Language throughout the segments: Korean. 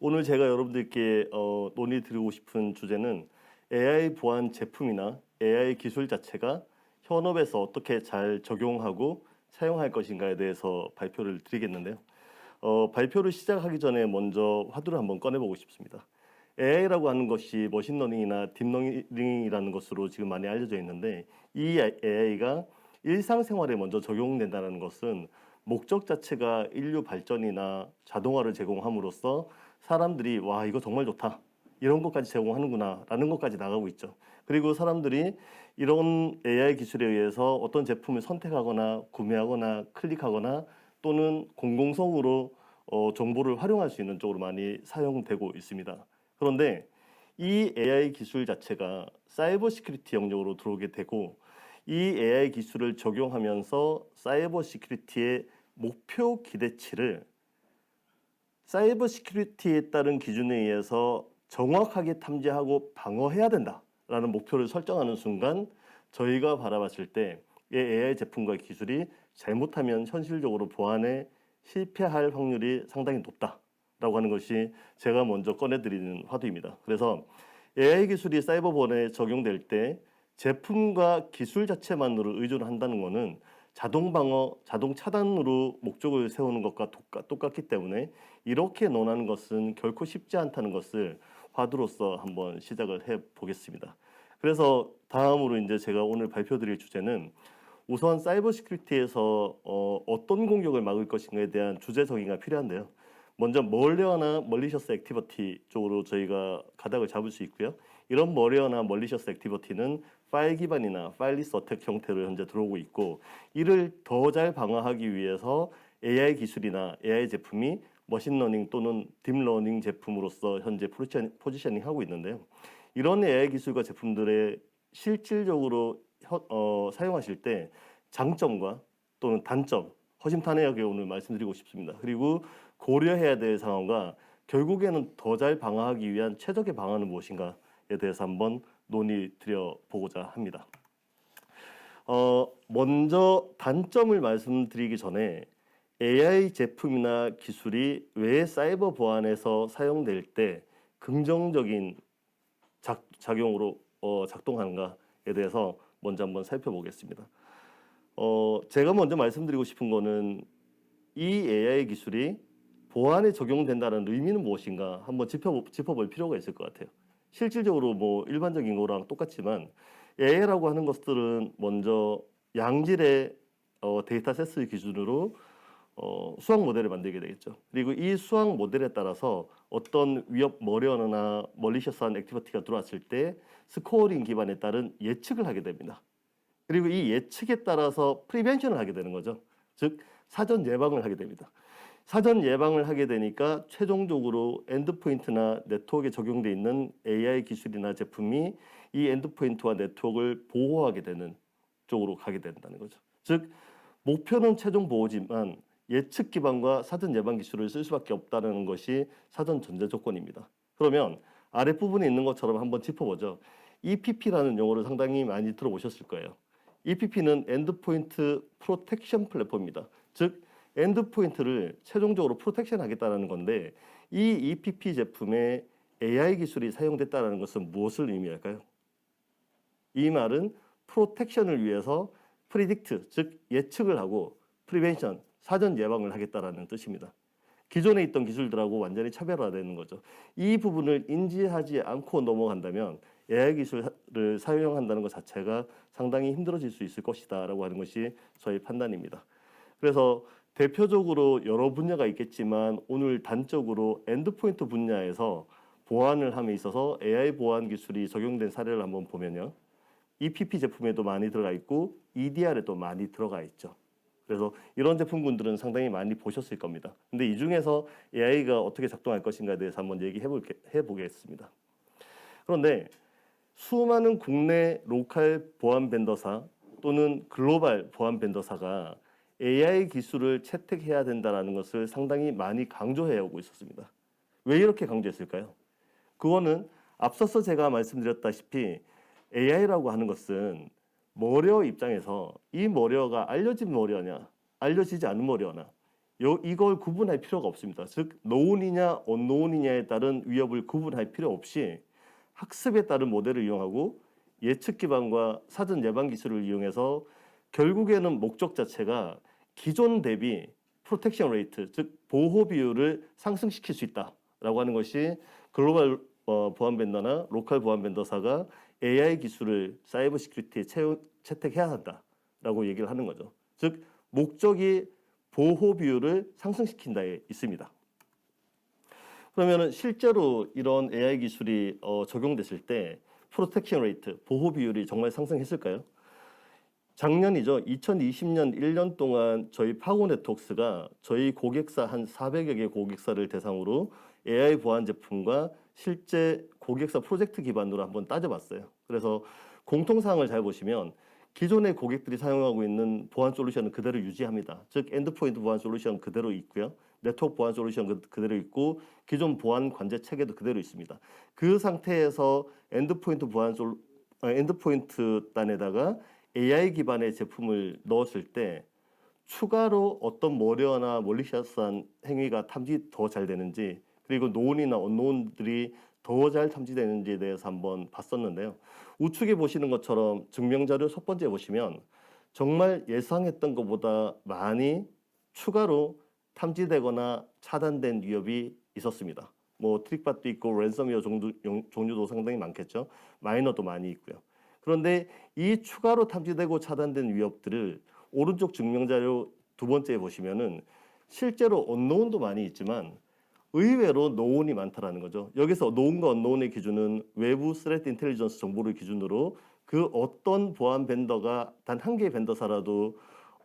오늘 제가 여러분들께 논의 드리고 싶은 주제는 AI 보안 제품이나 AI 기술 자체가 현업에서 어떻게 잘 적용하고 사용할 것인가에 대해서 발표를 드리겠는데요. 발표를 시작하기 전에 먼저 화두를 한번 꺼내보고 싶습니다. AI라고 하는 것이 머신러닝이나 딥러닝이라는 것으로 지금 많이 알려져 있는데, 이 AI가 일상생활에 먼저 적용된다는 것은 목적 자체가 인류 발전이나 자동화를 제공함으로써 사람들이 와 이거 정말 좋다, 이런 것까지 제공하는구나 라는 것까지 나가고 있죠. 그리고 사람들이 이런 AI 기술에 의해서 어떤 제품을 선택하거나 구매하거나 클릭하거나 또는 공공성으로 정보를 활용할 수 있는 쪽으로 많이 사용되고 있습니다. 그런데 이 AI 기술 자체가 사이버 시큐리티 영역으로 들어오게 되고, 이 AI 기술을 적용하면서 사이버 시큐리티의 목표 기대치를 사이버 시큐리티에 따른 기준에 의해서 정확하게 탐지하고 방어해야 된다라는 목표를 설정하는 순간, 저희가 바라봤을 때 이 AI 제품과 기술이 잘못하면 현실적으로 보안에 실패할 확률이 상당히 높다라고 하는 것이 제가 먼저 꺼내드리는 화두입니다. 그래서 AI 기술이 사이버 보안에 적용될 때 제품과 기술 자체만으로 의존한다는 것은 자동 방어, 자동 차단으로 목적을 세우는 것과 똑같기 때문에 이렇게 논하는 것은 결코 쉽지 않다는 것을 화두로서 한번 시작을 해 보겠습니다. 그래서 다음으로 이제 제가 오늘 발표드릴 주제는 우선 사이버 시큐리티에서 어떤 공격을 막을 것인가에 대한 주제 정의가 필요한데요. 먼저 멀웨어나 멀리셔스 액티비티 쪽으로 저희가 가닥을 잡을 수 있고요. 이런 멀웨어나 멀리셔스 액티비티는 파일 기반이나 파일리스 어택 형태로 현재 들어오고 있고, 이를 더 잘 방어하기 위해서 AI 기술이나 AI 제품이 머신러닝 또는 딥러닝 제품으로서 현재 포지셔닝 하고 있는데요. 이런 AI 기술과 제품들의 실질적으로 사용하실 때 장점과 또는 단점, 허심탄회하게 오늘 말씀드리고 싶습니다. 그리고 고려해야 될 상황과 결국에는 더 잘 방어하기 위한 최적의 방안은 무엇인가에 대해서 한번 논의 드려보고자 합니다. 먼저 단점을 말씀드리기 전에 AI 제품이나 기술이 왜 사이버 보안에서 사용될 때 긍정적인 작용으로 작동하는가에 대해서 먼저 한번 살펴보겠습니다. 제가 먼저 말씀드리고 싶은 거는 이 AI 기술이 보안에 적용된다는 의미는 무엇인가 한번 짚어볼 필요가 있을 것 같아요. 실질적으로 뭐 일반적인 거랑 똑같지만 AI라고 하는 것들은 먼저 양질의 데이터 세트 기준으로 수학 모델을 만들게 되겠죠. 그리고 이 수학 모델에 따라서 어떤 위협 멀웨어나 멀리셔스한 액티비티가 들어왔을 때 스코어링 기반에 따른 예측을 하게 됩니다. 그리고 이 예측에 따라서 프리벤션을 하게 되는 거죠. 즉 사전 예방을 하게 됩니다. 사전 예방을 하게 되니까 최종적으로 엔드포인트나 네트워크에 적용되어 있는 AI 기술이나 제품이 이 엔드포인트와 네트워크를 보호하게 되는 쪽으로 가게 된다는 거죠. 즉 목표는 최종 보호지만 예측 기반과 사전 예방 기술을 쓸 수밖에 없다는 것이 사전 전제 조건입니다. 그러면 아랫부분에 있는 것처럼 한번 짚어보죠. EPP라는 용어를 상당히 많이 들어보셨을 거예요. EPP는 엔드포인트 프로텍션 플랫폼입니다. 즉 엔드포인트를 최종적으로 프로텍션 하겠다는 건데, 이 EPP 제품에 AI 기술이 사용됐다는 것은 무엇을 의미할까요? 이 말은 프로텍션을 위해서 프리딕트, 즉 예측을 하고 프리벤션, 사전 예방을 하겠다라는 뜻입니다. 기존에 있던 기술들하고 완전히 차별화되는 거죠. 이 부분을 인지하지 않고 넘어간다면 AI 기술을 사용한다는 것 자체가 상당히 힘들어질 수 있을 것이다 라고 하는 것이 저희 판단입니다. 그래서 대표적으로 여러 분야가 있겠지만 오늘 단적으로 엔드포인트 분야에서 보안을 함에 있어서 AI 보안 기술이 적용된 사례를 한번 보면요. EPP 제품에도 많이 들어가 있고 EDR에도 많이 들어가 있죠. 그래서 이런 제품군들은 상당히 많이 보셨을 겁니다. 근데 이 중에서 AI가 어떻게 작동할 것인가에 대해서 한번 해보겠습니다. 그런데 수많은 국내 로컬 보안 벤더사 또는 글로벌 보안 벤더사가 AI 기술을 채택해야 된다는 것을 상당히 많이 강조해 오고 있었습니다. 왜 이렇게 강조했을까요? 그거는 앞서서 제가 말씀드렸다시피 AI라고 하는 것은 멀웨어 입장에서 이 멀웨어가 알려진 멀웨어냐, 알려지지 않은 멀웨어나, 이걸 구분할 필요가 없습니다. 즉 노운이냐 언노운이냐에 따른 위협을 구분할 필요 없이 학습에 따른 모델을 이용하고 예측 기반과 사전 예방 기술을 이용해서 결국에는 목적 자체가 기존 대비 프로텍션 레이트, 즉 보호 비율을 상승시킬 수 있다라고 하는 것이 글로벌 보안 벤더나 로컬 보안 벤더사가 AI 기술을 사이버 시큐리티에 채택해야 한다라고 얘기를 하는 거죠. 즉 목적이 보호 비율을 상승시킨다에 있습니다. 그러면은 실제로 이런 AI 기술이 적용됐을 때 프로텍션 레이트, 보호 비율이 정말 상승했을까요? 작년이죠. 2020년 1년 동안 저희 파고 네트워크스가 저희 고객사 한 400여 개 고객사를 대상으로 AI 보안 제품과 실제 고객사 프로젝트 기반으로 한번 따져봤어요. 그래서 공통사항을 잘 보시면 기존의 고객들이 사용하고 있는 보안 솔루션은 그대로 유지합니다. 즉 엔드포인트 보안 솔루션 그대로 있고요. 네트워크 보안 솔루션 그대로 있고 기존 보안 관제 체계도 그대로 있습니다. 그 상태에서 엔드포인트 단에다가 AI 기반의 제품을 넣었을 때 추가로 어떤 머려나 몰리셔스한 행위가 탐지 더 잘 되는지 그리고 노운이나 언노운들이 더 잘 탐지되는지에 대해서 한번 봤었는데요. 우측에 보시는 것처럼 증명자료 첫 번째 보시면 정말 예상했던 것보다 많이 추가로 탐지되거나 차단된 위협이 있었습니다. 뭐 트릭밭도 있고 랜섬웨어 종류도 상당히 많겠죠. 마이너도 많이 있고요. 그런데 이 추가로 탐지되고 차단된 위협들을 오른쪽 증명자료 두 번째에 보시면은 실제로 언노운도 많이 있지만 의외로 노운이 많다라는 거죠. 여기서 노운과 언노운의 기준은 외부 스레트 인텔리전스 정보를 기준으로 그 어떤 보안 벤더가 단 한 개의 벤더사라도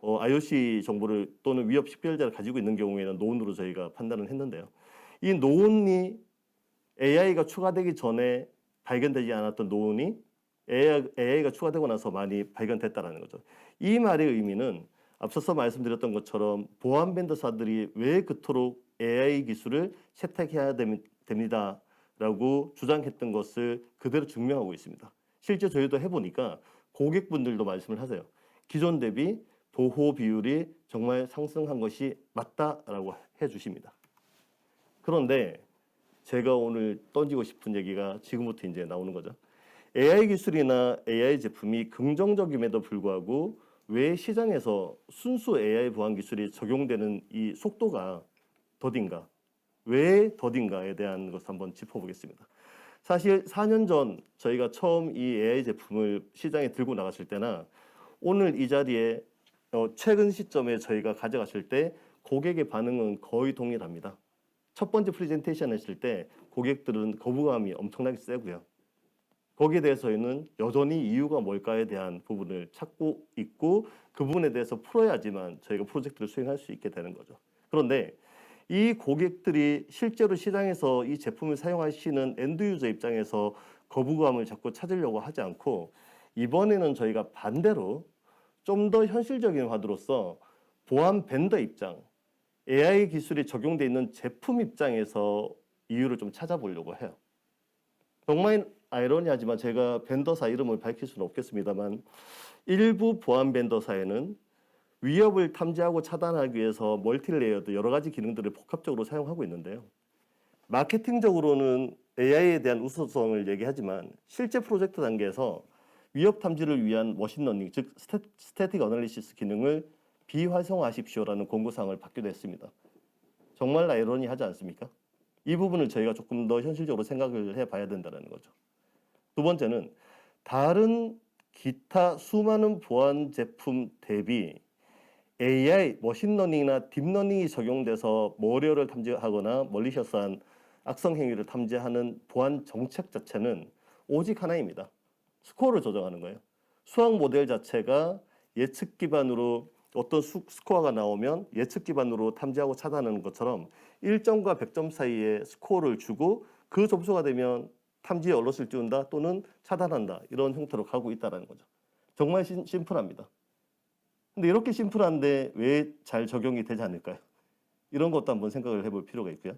IOC 정보를 또는 위협 식별자를 가지고 있는 경우에는 노운으로 저희가 판단을 했는데요. 이 노운이 AI가 추가되기 전에 발견되지 않았던 노운이 AI가 추가되고 나서 많이 발견됐다라는 거죠. 이 말의 의미는 앞서서 말씀드렸던 것처럼 보안 벤더사들이 왜 그토록 AI 기술을 채택해야 됩니다라고 주장했던 것을 그대로 증명하고 있습니다. 실제 저희도 해보니까 고객분들도 말씀을 하세요. 기존 대비 보호 비율이 정말 상승한 것이 맞다라고 해주십니다. 그런데 제가 오늘 던지고 싶은 얘기가 지금부터 이제 나오는 거죠. AI 기술이나 AI 제품이 긍정적임에도 불구하고 왜 시장에서 순수 AI 보안 기술이 적용되는 이 속도가 더딘가? 왜 더딘가에 대한 것을 한번 짚어보겠습니다. 사실 4년 전 저희가 처음 이 AI 제품을 시장에 들고 나갔을 때나 오늘 이 자리에 최근 시점에 저희가 가져갔을 때 고객의 반응은 거의 동일합니다. 첫 번째 프레젠테이션 했을 때 고객들은 거부감이 엄청나게 세고요. 거기에 대해서는 여전히 이유가 뭘까에 대한 부분을 찾고 있고 그 부분에 대해서 풀어야지만 저희가 프로젝트를 수행할 수 있게 되는 거죠. 그런데 이 고객들이 실제로 시장에서 이 제품을 사용하시는 엔드 유저 입장에서 거부감을 자꾸 찾으려고 하지 않고 이번에는 저희가 반대로 좀 더 현실적인 화두로서 보안 벤더 입장, AI 기술이 적용되어 있는 제품 입장에서 이유를 좀 찾아보려고 해요. 정말 아이러니하지만 제가 벤더사 이름을 밝힐 수는 없겠습니다만 일부 보안 벤더사에는 위협을 탐지하고 차단하기 위해서 멀티레이어드 여러 가지 기능들을 복합적으로 사용하고 있는데요. 마케팅적으로는 AI에 대한 우수성을 얘기하지만 실제 프로젝트 단계에서 위협 탐지를 위한 머신러닝, 즉 스태틱 어널리시스 기능을 비활성화하십시오라는 공고사항을 받기도 했습니다. 정말 아이러니하지 않습니까? 이 부분을 저희가 조금 더 현실적으로 생각을 해봐야 된다는 거죠. 두 번째는 다른 기타 수많은 보안 제품 대비 AI, 머신러닝이나 딥러닝이 적용돼서 머리어를 탐지하거나 멀리셔스한 악성 행위를 탐지하는 보안 정책 자체는 오직 하나입니다. 스코어를 조정하는 거예요. 수학 모델 자체가 예측 기반으로 어떤 스코어가 나오면 예측 기반으로 탐지하고 차단하는 것처럼 1점과 100점 사이에 스코어를 주고 그 점수가 되면 탐지에 얼럿을 띄운다 또는 차단한다 이런 형태로 가고 있다는 거죠. 정말 심플합니다. 근데 이렇게 심플한데 왜 잘 적용이 되지 않을까요? 이런 것도 한번 생각을 해볼 필요가 있고요.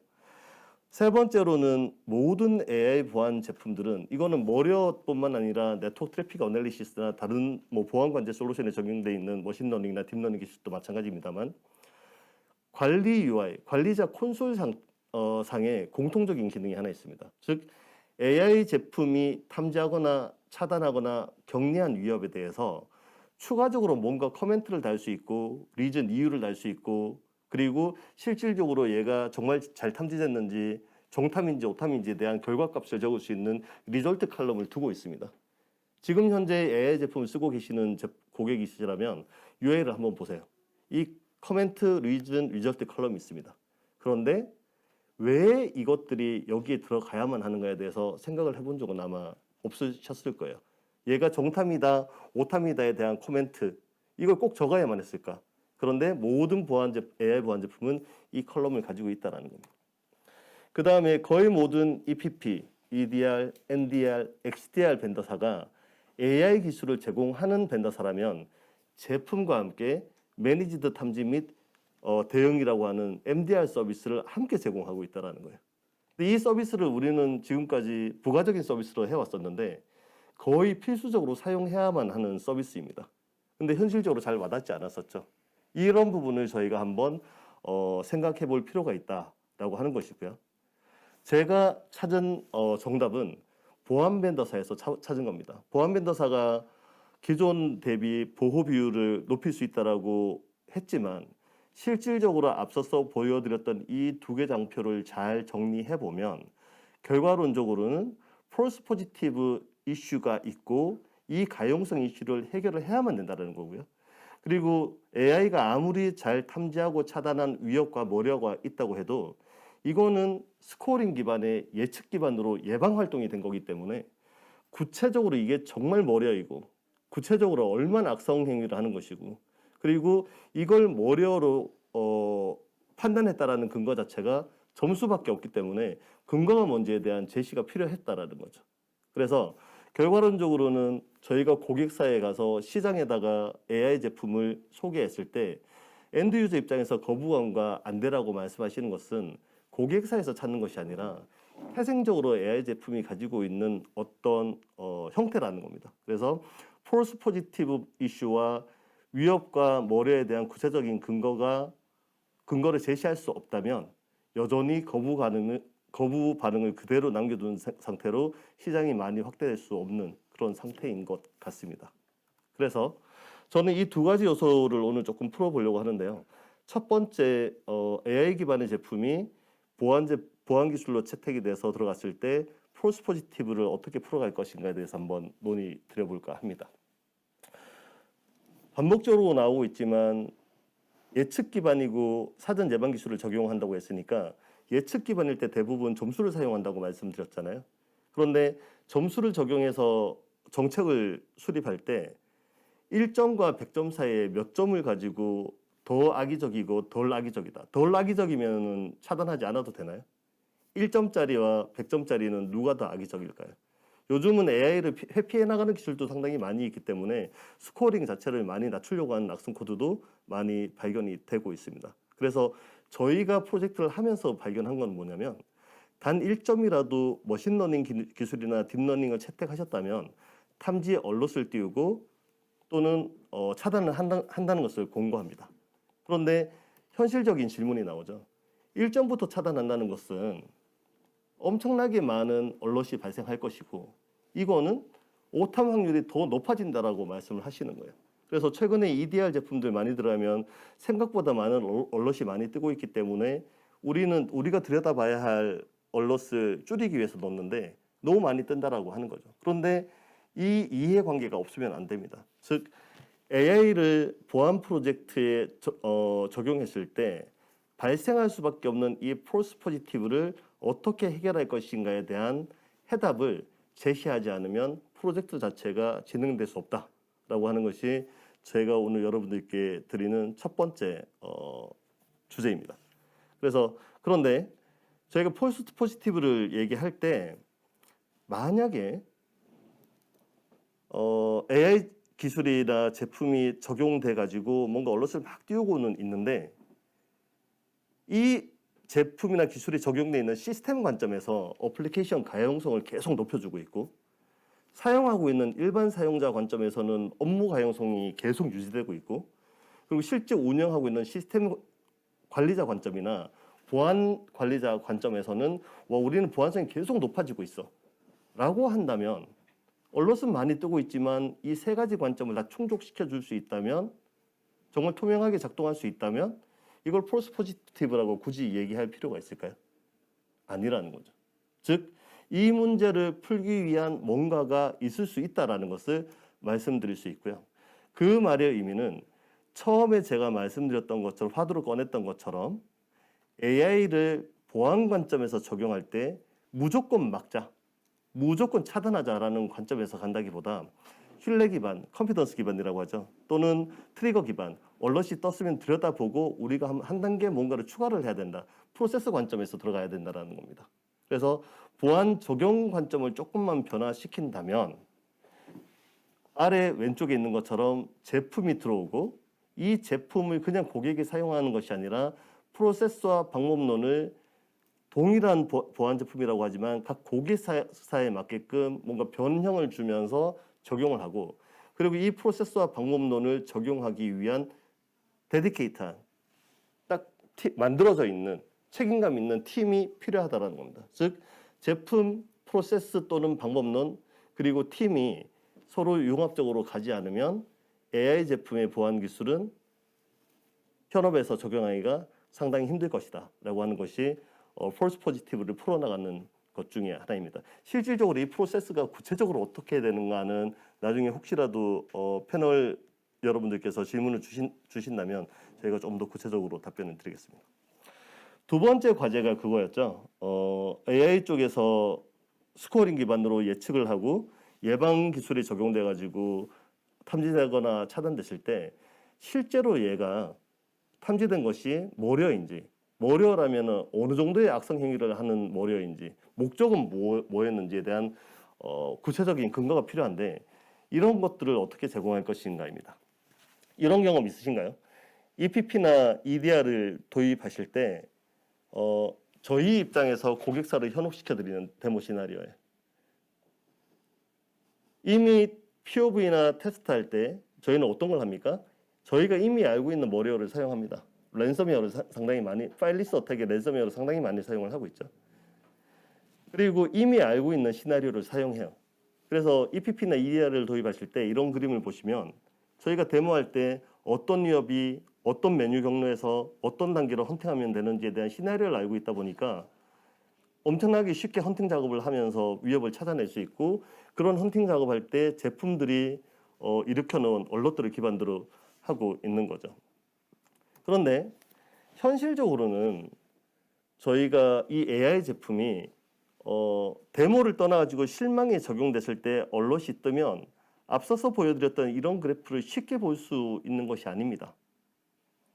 세 번째로는 모든 AI 보안 제품들은 이거는 머리어뿐만 아니라 네트워크 트래픽 어널리시스나 다른 보안 관제 솔루션에 적용되어 있는 머신러닝이나 딥러닝 기술도 마찬가지입니다만 관리 UI, 관리자 콘솔 상에 공통적인 기능이 하나 있습니다. 즉 AI 제품이 탐지하거나 차단하거나 경리한 위협에 대해서 추가적으로 뭔가 커멘트를 달 수 있고 리즌 이유를 달 수 있고 그리고 실질적으로 얘가 정말 잘 탐지됐는지 정탐인지 오탐인지에 대한 결과값을 적을 수 있는 리절트 칼럼을 두고 있습니다. 지금 현재 AI 제품을 쓰고 계시는 고객이시라면 UI를 한번 보세요. 이 커멘트, 리즌, 리절트 컬럼이 있습니다. 그런데 왜 이것들이 여기에 들어가야만 하는가에 대해서 생각을 해본 적은 아마 없으셨을 거예요. 얘가 정탐이다, 오탐이다에 대한 코멘트 이걸 꼭 적어야만 했을까? 그런데 모든 AI 보안 제품은 이 컬럼을 가지고 있다는 겁니다. 그 다음에 거의 모든 EPP, EDR, NDR, XDR 벤더사가 AI 기술을 제공하는 벤더사라면 제품과 함께 매니지드 탐지 및 대응이라고 하는 MDR 서비스를 함께 제공하고 있다는 거예요. 근데 이 서비스를 우리는 지금까지 부가적인 서비스로 해왔었는데 거의 필수적으로 사용해야만 하는 서비스입니다. 근데 현실적으로 잘 와닿지 않았었죠. 이런 부분을 저희가 한번 생각해 볼 필요가 있다라고 하는 것이고요. 제가 찾은 정답은 보안 벤더사에서 찾은 겁니다. 보안 벤더사가 기존 대비 보호 비율을 높일 수 있다라고 했지만 실질적으로 앞서서 보여드렸던 이 두 개 장표를 잘 정리해 보면 결과론적으로는 폴스 포지티브 이슈가 있고 이 가용성 이슈를 해결을 해야만 된다는 거고요. 그리고 AI가 아무리 잘 탐지하고 차단한 위협과 모려가 있다고 해도 이거는 스코어링 기반의 예측 기반으로 예방 활동이 된 거기 때문에 구체적으로 이게 정말 모려이고 구체적으로 얼마나 악성 행위를 하는 것이고 그리고 이걸 모려로 판단했다라는 근거 자체가 점수밖에 없기 때문에 근거가 뭔지에 대한 제시가 필요했다라는 거죠. 그래서 결과론적으로는 저희가 고객사에 가서 시장에다가 AI 제품을 소개했을 때 엔드 유저 입장에서 거부감과 안되라고 말씀하시는 것은 고객사에서 찾는 것이 아니라 태생적으로 AI 제품이 가지고 있는 어떤 형태라는 겁니다. 그래서 폴스 포지티브 이슈와 위협과 모려에 대한 구체적인 근거를 제시할 수 없다면 여전히 거부 반응을 그대로 남겨둔 상태로 시장이 많이 확대될 수 없는 그런 상태인 것 같습니다. 그래서 저는 이 두 가지 요소를 오늘 조금 풀어보려고 하는데요. 첫 번째, AI 기반의 제품이 보안 기술로 채택이 돼서 들어갔을 때 폴스 포지티브를 어떻게 풀어갈 것인가에 대해서 한번 논의 드려볼까 합니다. 반복적으로 나오고 있지만 예측 기반이고 사전 예방 기술을 적용한다고 했으니까 예측 기반일 때 대부분 점수를 사용한다고 말씀드렸잖아요. 그런데 점수를 적용해서 정책을 수립할 때 1점과 100점 사이에 몇 점을 가지고 더 악의적이고 덜 악의적이다. 덜 악의적이면 차단하지 않아도 되나요? 1점짜리와 100점짜리는 누가 더 악의적일까요? 요즘은 AI를 회피해 나가는 기술도 상당히 많이 있기 때문에 스코어링 자체를 많이 낮추려고 하는 악성 코드도 많이 발견이 되고 있습니다. 그래서 저희가 프로젝트를 하면서 발견한 건 뭐냐면 단 1점이라도 머신러닝 기술이나 딥러닝을 채택하셨다면 탐지에 얼럿을 띄우고 또는 차단을 한다는 것을 공고합니다. 그런데 현실적인 질문이 나오죠. 1점부터 차단한다는 것은 엄청나게 많은 얼럿이 발생할 것이고 이거는 오탐 확률이 더 높아진다라고 말씀을 하시는 거예요. 그래서 최근에 EDR 제품들 많이 들어가면 생각보다 많은 얼럿이 많이 뜨고 있기 때문에 우리가 들여다봐야 할 얼럿을 줄이기 위해서 넣는데 너무 많이 뜬다라고 하는 거죠. 그런데 이 이해관계가 없으면 안 됩니다. 즉 AI를 보안 프로젝트에 적용했을 때 발생할 수밖에 없는 이 폴스 포지티브를 어떻게 해결할 것인가에 대한 해답을 제시하지 않으면 프로젝트 자체가 진행될 수 없다라고 하는 것이 제가 오늘 여러분들께 드리는 첫 번째 주제입니다. 그래서 그런데 저희가 폴스 포지티브를 얘기할 때 만약에 AI 기술이나 제품이 적용돼 가지고 뭔가 얼럿을 막 띄우고는 있는데 이 제품이나 기술이 적용되어 있는 시스템 관점에서 어플리케이션 가용성을 계속 높여주고 있고 사용하고 있는 일반 사용자 관점에서는 업무 가용성이 계속 유지되고 있고 그리고 실제 운영하고 있는 시스템 관리자 관점이나 보안 관리자 관점에서는 우리는 보안성이 계속 높아지고 있어 라고 한다면, 언론은 많이 뜨고 있지만 이 세 가지 관점을 다 충족시켜 줄 수 있다면, 정말 투명하게 작동할 수 있다면 이걸 폴스 포지티브라고 굳이 얘기할 필요가 있을까요? 아니라는 거죠. 즉, 이 문제를 풀기 위한 뭔가가 있을 수 있다라는 것을 말씀드릴 수 있고요. 그 말의 의미는 처음에 제가 말씀드렸던 것처럼, 화두를 꺼냈던 것처럼 AI를 보안 관점에서 적용할 때 무조건 막자, 무조건 차단하자라는 관점에서 간다기보다 신뢰 기반, 컨피던스 기반이라고 하죠. 또는 트리거 기반, 얼럿이 떴으면 들여다보고 우리가 한 단계 뭔가를 추가를 해야 된다. 프로세스 관점에서 들어가야 된다는 겁니다. 그래서 보안 적용 관점을 조금만 변화시킨다면 아래 왼쪽에 있는 것처럼 제품이 들어오고, 이 제품을 그냥 고객이 사용하는 것이 아니라 프로세스와 방법론을 동일한 보안 제품이라고 하지만 각 고객사에 맞게끔 뭔가 변형을 주면서 적용을 하고, 그리고 이 프로세스와 방법론을 적용하기 위한 데디케이트한 딱 만들어져 있는 책임감 있는 팀이 필요하다는 겁니다. 즉, 제품, 프로세스 또는 방법론, 그리고 팀이 서로 융합적으로 가지 않으면 AI 제품의 보안 기술은 현업에서 적용하기가 상당히 힘들 것이다 라고 하는 것이 폴스 포지티브를 풀어나가는 것 중에 하나입니다. 실질적으로 이 프로세스가 구체적으로 어떻게 되는가는 나중에 혹시라도 패널 여러분들께서 질문을 주신다면 저희가 좀 더 구체적으로 답변을 드리겠습니다. 두 번째 과제가 그거였죠. AI 쪽에서 스코어링 기반으로 예측을 하고 예방 기술이 적용돼 가지고 탐지되거나 차단됐을 때 실제로 얘가 탐지된 것이 머려인지, 머려라면 어느 정도의 악성 행위를 하는 머려인지, 목적은 뭐였는지에 대한 구체적인 근거가 필요한데, 이런 것들을 어떻게 제공할 것인가입니다. 이런 경험 있으신가요? EPP나 EDR을 도입하실 때 저희 입장에서 고객사를 현혹시켜드리는 데모 시나리오에 이미 POV나 테스트할 때 저희는 어떤 걸 합니까? 저희가 이미 알고 있는 머리어를 사용합니다. 랜섬웨어를 상당히 많이, 파일리스 어택에 랜섬웨어를 상당히 많이 사용을 하고 있죠. 그리고 이미 알고 있는 시나리오를 사용해요. 그래서 EPP나 EDR을 도입하실 때 이런 그림을 보시면 저희가 데모할 때 어떤 위협이 어떤 메뉴 경로에서 어떤 단계로 헌팅하면 되는지에 대한 시나리오를 알고 있다 보니까 엄청나게 쉽게 헌팅 작업을 하면서 위협을 찾아낼 수 있고, 그런 헌팅 작업할 때 제품들이 일으켜놓은 언론들을 기반으로 하고 있는 거죠. 그런데 현실적으로는 저희가 이 AI 제품이 데모를 떠나가지고 실망에 적용됐을 때 언론이 뜨면 앞서서 보여드렸던 이런 그래프를 쉽게 볼 수 있는 것이 아닙니다.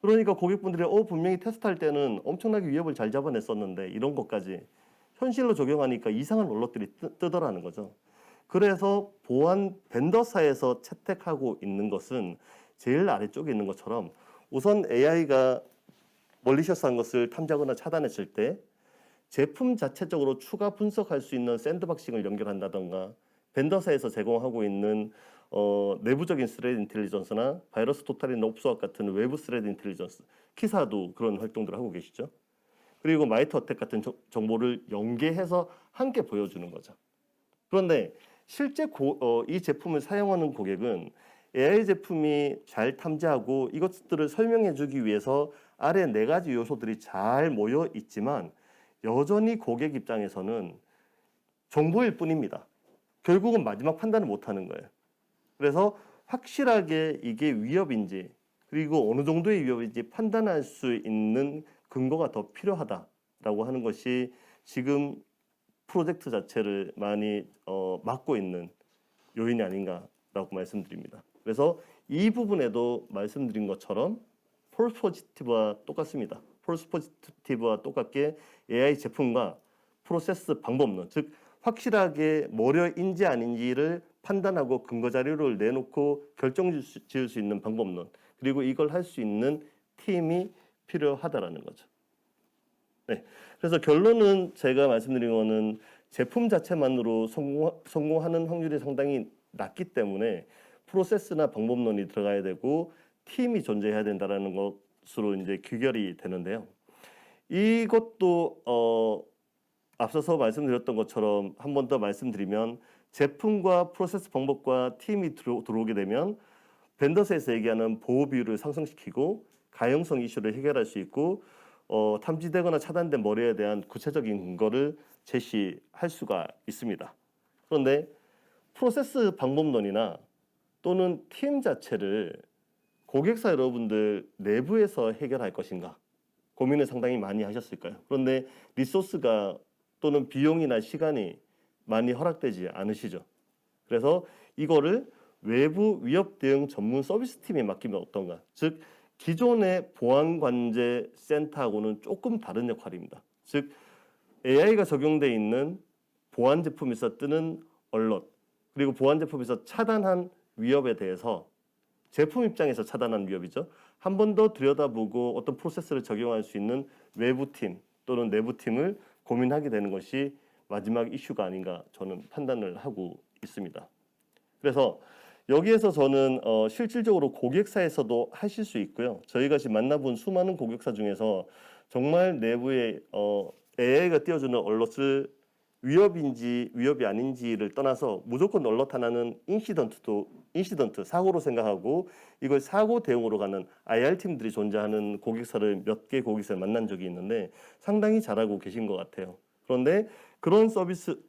그러니까 고객분들이 분명히 테스트할 때는 엄청나게 위협을 잘 잡아냈었는데 이런 것까지 현실로 적용하니까 이상한 언론들이 뜨더라는 거죠. 그래서 보안 벤더사에서 채택하고 있는 것은 제일 아래쪽에 있는 것처럼 우선 AI가 멀리셔스한 것을 탐지하거나 차단했을 때 제품 자체적으로 추가 분석할 수 있는 샌드박싱을 연결한다던가, 벤더사에서 제공하고 있는 내부적인 스레드 인텔리전스나 바이러스 토탈인 롭스와 같은 외부 스레드 인텔리전스, 키사도 그런 활동들을 하고 계시죠. 그리고 마이트 어택 같은 정보를 연계해서 함께 보여주는 거죠. 그런데 실제 이 제품을 사용하는 고객은 AI 제품이 잘 탐지하고 이것들을 설명해 주기 위해서 아래 네 가지 요소들이 잘 모여 있지만 여전히 고객 입장에서는 정보일 뿐입니다. 결국은 마지막 판단을 못하는 거예요. 그래서 확실하게 이게 위협인지, 그리고 어느 정도의 위협인지 판단할 수 있는 근거가 더 필요하다라고 하는 것이 지금 프로젝트 자체를 많이 맡고 있는 요인이 아닌가라고 말씀드립니다. 그래서 이 부분에도 말씀드린 것처럼 폴스 포지티브와 똑같습니다. 폴스 포지티브와 똑같게 AI 제품과 프로세스 방법론, 즉 확실하게 머려인지 아닌지를 판단하고 근거 자료를 내놓고 결정 지을 수 있는 방법론, 그리고 이걸 할 수 있는 팀이 필요하다라는 거죠. 네, 그래서 결론은 제가 말씀드린 거는 제품 자체만으로 성공하는 확률이 상당히 낮기 때문에 프로세스나 방법론이 들어가야 되고 팀이 존재해야 된다라는 것으로 이제 귀결이 되는데요. 이것도 앞서서 말씀드렸던 것처럼 한 번 더 말씀드리면 제품과 프로세스 방법과 팀이 들어오게 되면 벤더사에서 얘기하는 보호 비율을 상승시키고 가용성 이슈를 해결할 수 있고 탐지되거나 차단된 머리에 대한 구체적인 근거를 제시할 수가 있습니다. 그런데 프로세스 방법론이나 또는 팀 자체를 고객사 여러분들 내부에서 해결할 것인가 고민을 상당히 많이 하셨을까요? 그런데 리소스가 또는 비용이나 시간이 많이 허락되지 않으시죠. 그래서 이거를 외부 위협 대응 전문 서비스 팀에 맡기면 어떤가? 즉 기존의 보안관제 센터하고는 조금 다른 역할입니다. 즉 AI가 적용돼 있는 보안 제품에서 뜨는 얼럿 그리고 보안 제품에서 차단한 위협에 대해서 제품 입장에서 차단한 위협이죠. 한 번 더 들여다보고 어떤 프로세스를 적용할 수 있는 외부 팀 또는 내부 팀을 고민하게 되는 것이 마지막 이슈가 아닌가 저는 판단을 하고 있습니다. 그래서 여기에서 저는 실질적으로 고객사에서도 하실 수 있고요. 저희가 지금 만나본 수많은 고객사 중에서 정말 내부에 AI가 띄워주는 얼럿을 위협인지 위협이 아닌지를 떠나서 무조건 얼럿 하나는 인시던트 사고로 생각하고 이걸 사고 대응으로 가는 IR 팀들이 존재하는 고객사를 몇 개 고객사를 만난 적이 있는데 상당히 잘하고 계신 것 같아요. 그런데 그런 서비스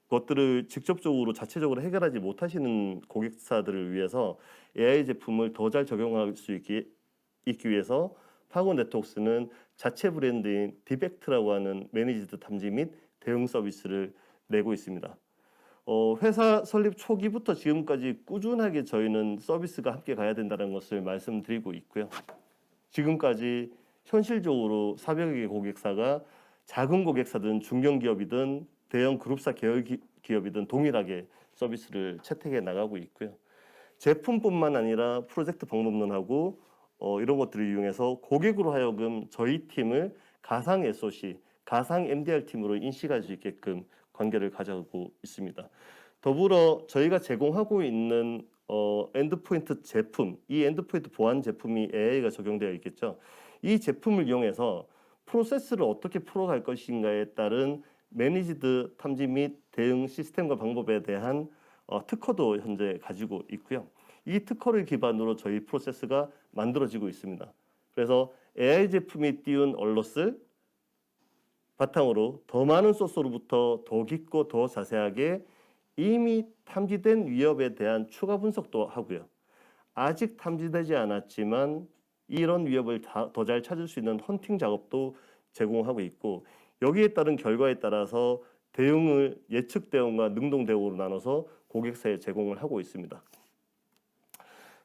것들을 직접적으로 자체적으로 해결하지 못하시는 고객사들을 위해서 AI 제품을 더 잘 적용할 수 있기 위해서 파고 네트워크스는 자체 브랜드인 디벡트라고 하는 매니지드 탐지 및 대응 서비스를 내고 있습니다. 회사 설립 초기부터 지금까지 꾸준하게 저희는 서비스가 함께 가야 된다는 것을 말씀드리고 있고요. 지금까지 현실적으로 400여 개 고객사가 작은 고객사든 중견기업이든 대형 그룹사 계열 기업이든 동일하게 서비스를 채택해 나가고 있고요. 제품뿐만 아니라 프로젝트 방법론하고 이런 것들을 이용해서 고객으로 하여금 저희 팀을 가상 SOC, 가상 MDR 팀으로 인식할 수 있게끔 관계를 가져가고 있습니다. 더불어 저희가 제공하고 있는 엔드포인트 제품, 이 엔드포인트 보안 제품이 AI가 적용되어 있겠죠. 이 제품을 이용해서 프로세스를 어떻게 풀어갈 것인가에 따른 매니지드 탐지 및 대응 시스템과 방법에 대한 특허도 현재 가지고 있고요. 이 특허를 기반으로 저희 프로세스가 만들어지고 있습니다. 그래서 AI 제품이 띄운 얼럿을 바탕으로 더 많은 소스로부터 더 깊고 더 자세하게 이미 탐지된 위협에 대한 추가 분석도 하고요. 아직 탐지되지 않았지만 이런 위협을 더 잘 찾을 수 있는 헌팅 작업도 제공하고 있고 여기에 따른 결과에 따라서 대응을 예측 대응과 능동 대응으로 나눠서 고객사에 제공을 하고 있습니다.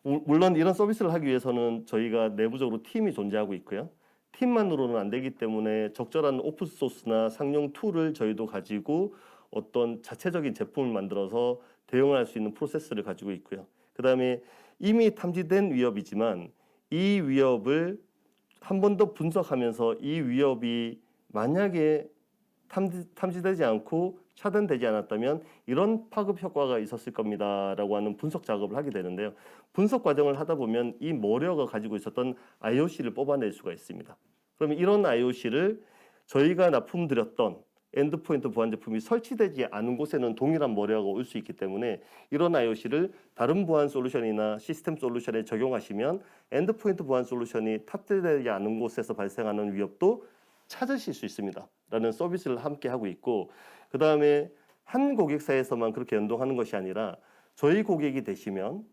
물론 이런 서비스를 하기 위해서는 저희가 내부적으로 팀이 존재하고 있고요. 팀만으로는 안 되기 때문에 적절한 오픈소스나 상용 툴을 저희도 가지고 어떤 자체적인 제품을 만들어서 대응할 수 있는 프로세스를 가지고 있고요. 그 다음에 이미 탐지된 위협이지만 이 위협을 한 번 더 분석하면서 이 위협이 만약에 탐지되지 않고 차단되지 않았다면 이런 파급 효과가 있었을 겁니다라고 하는 분석 작업을 하게 되는데요. 분석 과정을 하다 보면 이 머려가 가지고 있었던 IOC를 뽑아낼 수가 있습니다. 그러면 이런 IOC를 저희가 납품드렸던 엔드포인트 보안 제품이 설치되지 않은 곳에는 동일한 머려가 올 수 있기 때문에 이런 IOC를 다른 보안 솔루션이나 시스템 솔루션에 적용하시면 엔드포인트 보안 솔루션이 탑재되지 않은 곳에서 발생하는 위협도 찾으실 수 있습니다. 라는 서비스를 함께 하고 있고 그 다음에 한 고객사에서만 그렇게 연동하는 것이 아니라 저희 고객이 되시면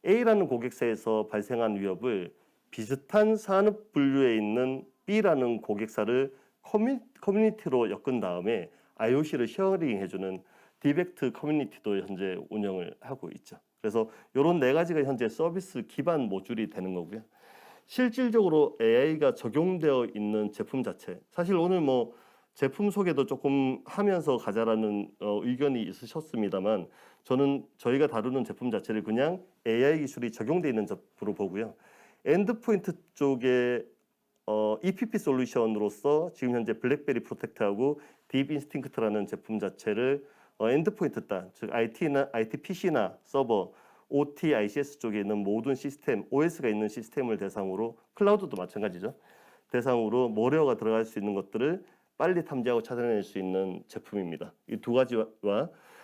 A라는 고객사에서 발생한 위협을 비슷한 산업 분류에 있는 B라는 고객사를 커뮤니티로 엮은 다음에 IOC를 쉐어링 해주는 디벡트 커뮤니티도 현재 운영을 하고 있죠. 그래서 이런 네 가지가 현재 서비스 기반 모듈이 되는 거고요. 실질적으로 AI가 적용되어 있는 제품 자체 사실 오늘 뭐 제품 소개도 조금 하면서 가자라는 의견이 있으셨습니다만 저는 저희가 다루는 제품 자체를 그냥 AI 기술이 적용되어 있는 제품으로 보고요. 엔드포인트 쪽에 EPP 솔루션으로서 지금 현재 블랙베리 프로텍트하고 딥 인스팅크트라는 제품 자체를 엔드포인트 단, 즉 IT PC나 서버, OT, ICS 쪽에 있는 모든 시스템, OS가 있는 시스템을 대상으로 클라우드도 마찬가지죠. 대상으로 모래가 들어갈 수 있는 것들을 빨리 탐지하고 찾아낼 수 있는 제품입니다. 이 두 가지와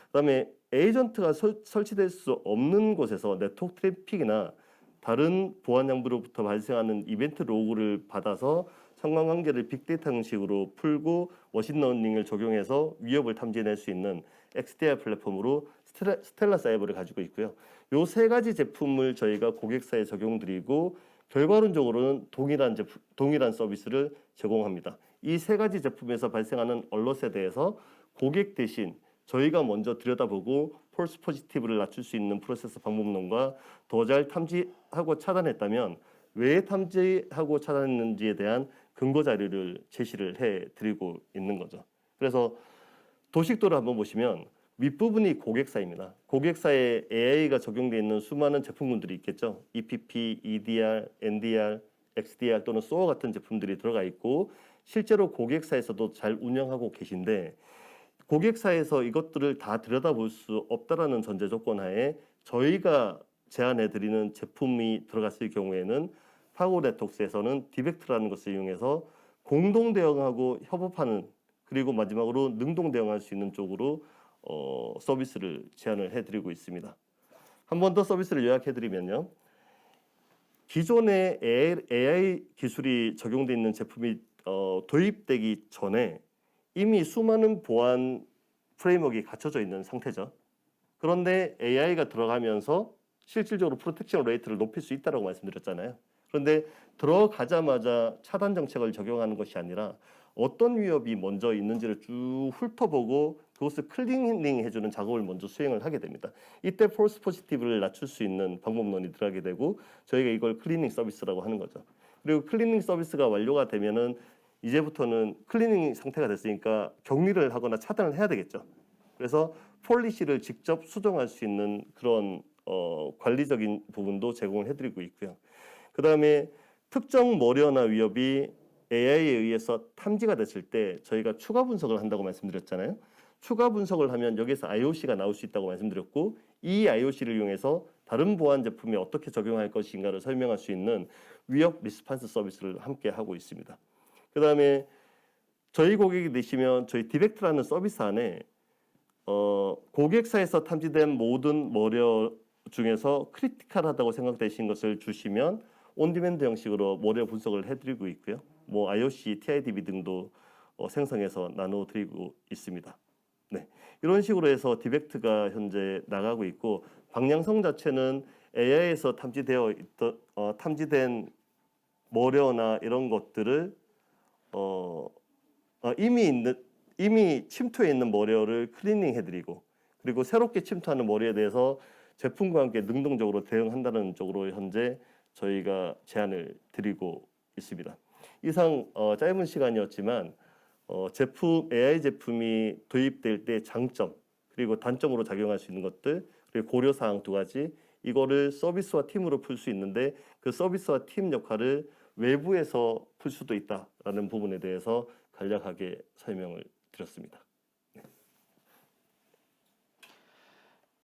그다음에 에이전트가 설치될 수 없는 곳에서 네트워크 트래픽이나 다른 보안 장비로부터 발생하는 이벤트 로그를 받아서 상관관계를 빅데이터 형식으로 풀고 머신러닝을 적용해서 위협을 탐지해낼 수 있는 XDR 플랫폼으로 스텔라 사이버를 가지고 있고요. 요 세 가지 제품을 저희가 고객사에 적용드리고 결과론적으로는 동일한 서비스를 제공합니다. 이 세 가지 제품에서 발생하는 얼럿에 대해서 고객 대신 저희가 먼저 들여다보고 폴스 포지티브를 낮출 수 있는 프로세스 방법론과 더 잘 탐지하고 차단했다면 왜 탐지하고 차단했는지에 대한 근거 자료를 제시를 해드리고 있는 거죠. 그래서 도식도를 한번 보시면 윗부분이 고객사입니다. 고객사에 AI가 적용되어 있는 수많은 제품군들이 있겠죠. EPP, EDR, NDR, XDR 또는 SOA 같은 제품들이 들어가 있고 실제로 고객사에서도 잘 운영하고 계신데 고객사에서 이것들을 다 들여다볼 수 없다라는 전제 조건 하에 저희가 제안해드리는 제품이 들어갔을 경우에는 파고 네트워크스에서는 디벡트라는 것을 이용해서 공동 대응하고 협업하는 그리고 마지막으로 능동 대응할 수 있는 쪽으로 서비스를 제안을 해드리고 있습니다. 한 번 더 서비스를 요약해드리면요. 기존의 AI 기술이 적용되어 있는 제품이 도입되기 전에 이미 수많은 보안 프레임워크가 갖춰져 있는 상태죠. 그런데 AI가 들어가면서 실질적으로 프로텍션 레이트를 높일 수 있다고 말씀드렸잖아요. 그런데 들어가자마자 차단 정책을 적용하는 것이 아니라 어떤 위협이 먼저 있는지를 쭉 훑어보고 그것을 클리닝 해주는 작업을 먼저 수행을 하게 됩니다. 이때 폴스 포지티브를 낮출 수 있는 방법론이 들어가게 되고 저희가 이걸 클리닝 서비스라고 하는 거죠. 그리고 클리닝 서비스가 완료가 되면은 이제부터는 클리닝 상태가 됐으니까 격리를 하거나 차단을 해야 되겠죠. 그래서 폴리시를 직접 수정할 수 있는 그런 관리적인 부분도 제공을 해드리고 있고요. 그 다음에 특정 머려나 위협이 AI에 의해서 탐지가 됐을 때 저희가 추가 분석을 한다고 말씀드렸잖아요. 추가 분석을 하면 여기서 IOC가 나올 수 있다고 말씀드렸고 이 IOC를 이용해서 다른 보안 제품에 어떻게 적용할 것인가를 설명할 수 있는 위협 리스판스 서비스를 함께 하고 있습니다. 그 다음에 저희 고객이 되시면 저희 디벡트라는 서비스 안에 고객사에서 탐지된 모든 머려 중에서 크리티컬하다고 생각되신 것을 주시면 온디맨드 형식으로 머려 분석을 해드리고 있고요. 뭐 IOC, TIDB 등도 생성해서 나눠드리고 있습니다. 네, 이런 식으로 해서 디벡트가 현재 나가고 있고 방향성 자체는 AI에서 탐지된 머려나 이런 것들을 이미 침투해 있는 머려를 클리닝 해드리고 그리고 새롭게 침투하는 머려에 대해서 제품과 함께 능동적으로 대응한다는 쪽으로 현재 저희가 제안을 드리고 있습니다. 이상 짧은 시간이었지만 AI 제품이 도입될 때 장점 그리고 단점으로 작용할 수 있는 것들 그리고 고려사항 두 가지 이거를 서비스와 팀으로 풀 수 있는데 그 서비스와 팀 역할을 외부에서 풀 수도 있다라는 부분에 대해서 간략하게 설명을 드렸습니다.